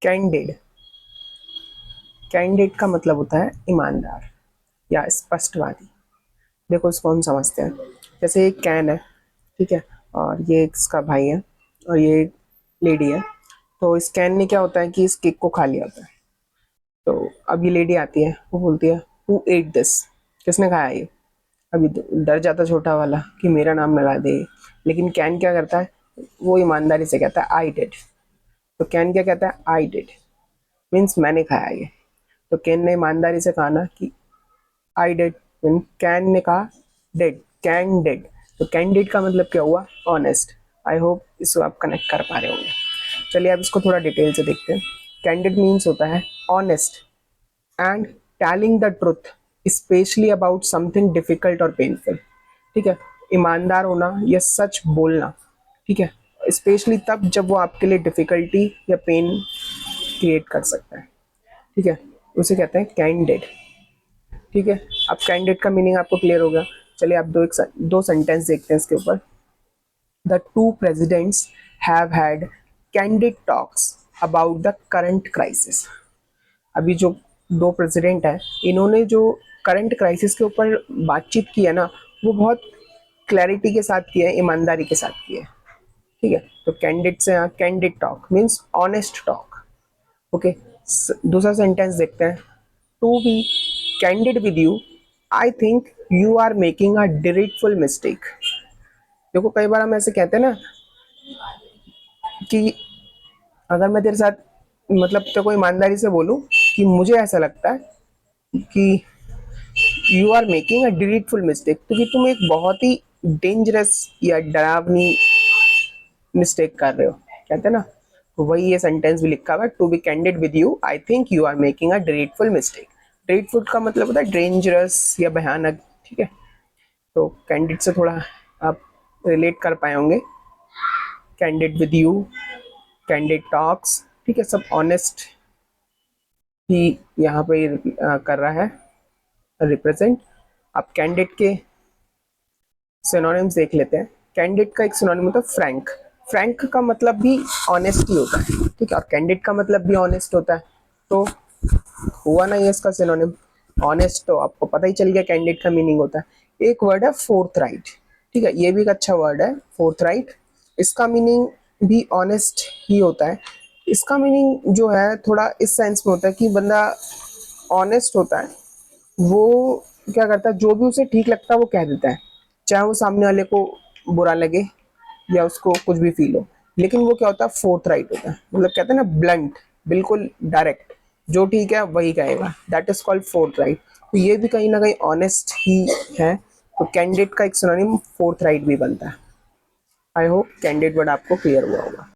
Candid, candid का मतलब होता है ईमानदार या स्पष्टवादी। देखो इसको हम समझते हैं, जैसे एक कैन है, ठीक है, और ये इसका भाई है और ये लेडी है। तो इस कैन ने क्या होता है कि इस केक को खा लिया होता है। तो अब ये लेडी आती है, वो बोलती है हु एट दिस, किसने खाया ये। अभी डर जाता छोटा वाला कि मेरा नाम लगा दे, लेकिन कैन क्या करता है, वो ईमानदारी से कहता है आई डिड। तो कैन क्या कहता है, आई डिड मीन्स मैंने खाया ये। तो कैन ने ईमानदारी से कहा ना कि आई डिड, कैन ने कहा डिड, कैन डिड। तो कैंडिड का मतलब क्या हुआ, ऑनेस्ट। आई होप इसको आप कनेक्ट कर पा रहे होंगे। चलिए अब इसको थोड़ा डिटेल से देखते हैं। कैंडिड मीन्स होता है honest and telling the truth specially about something difficult और पेनफुल। ठीक है, ईमानदार होना या सच बोलना, ठीक है, स्पेशली तब जब वो आपके लिए डिफिकल्टी या पेन क्रिएट कर सकता है। ठीक है, उसे कहते हैं कैंडिड। ठीक है, अब कैंडिड का मीनिंग आपको क्लियर हो गया। चलिए आप दो सेंटेंस देखते हैं इसके ऊपर। The two presidents have had candid talks about the current crisis. अभी जो दो प्रेसिडेंट हैं, इन्होंने जो करंट क्राइसिस के ऊपर बातचीत की है ना, वो बहुत क्लैरिटी के साथ की है, ईमानदारी के साथ की है। ठीक है, तो कैंडिड से यहाँ candid talk means honest talk. Okay, दूसरा सेंटेंस देखते हैं। To be candid with you, I think you are making a delightful mistake. देखो कई बार हम ऐसे कहते हैं ना कि अगर मैं तेरे साथ मतलब तेरे को ईमानदारी से बोलूं कि मुझे ऐसा लगता है कि you are making a delightful mistake, तो कि तुम एक बहुत ही डेंजरस या डरावनी मिस्टेक कर रहे हो, कहते हैं ना। तो वही ये सेंटेंस भी लिखा हुआ है, to be candid with you I think you are making a delightful mistake. Delightful का मतलब होता है डेंजरस या भयानक। ठीक है, तो कैंडिड से थोड़ा आप रिलेट कर पाए होंगे। Candid with you, candid talks, ठीक है, सब ऑनेस्ट ही यहाँ पे कर रहा है रिप्रेजेंट। आप कैंडिड के सिनोनिम्स देख लेते हैं। कैंडिड का एक सिनोनिम होता है फ्रैंक। फ्रैंक का मतलब भी ऑनेस्ट ही होता है, ठीक है, और कैंडिड का मतलब भी ऑनेस्ट होता है। तो हुआ ना ये इसका सिनोनिम ऑनेस्ट, तो आपको पता ही चल गया कैंडिड का मीनिंग होता है। एक वर्ड है फोर्थ राइट, ठीक है, ये भी एक अच्छा वर्ड है फोर्थ राइट। इसका मीनिंग भी ऑनेस्ट ही होता है। इसका मीनिंग जो है थोड़ा इस सेंस में होता है कि बंदा ऑनेस्ट होता है, वो क्या करता है, जो भी उसे ठीक लगता है वो कह देता है, चाहे वो सामने वाले को बुरा लगे या उसको कुछ भी फील हो। लेकिन वो क्या होता है, फोर्थ राइट होता है, मतलब कहते हैं ना ब्लंट, बिल्कुल डायरेक्ट, जो ठीक है वही कहेगा, that is called fourth right. तो ये भी कहीं ना कहीं ऑनेस्ट ही है। तो कैंडिडेट का एक सिनोनिम फोर्थ राइट भी बनता है। आई होप कैंडिडेट वर्ड आपको क्लियर हुआ होगा।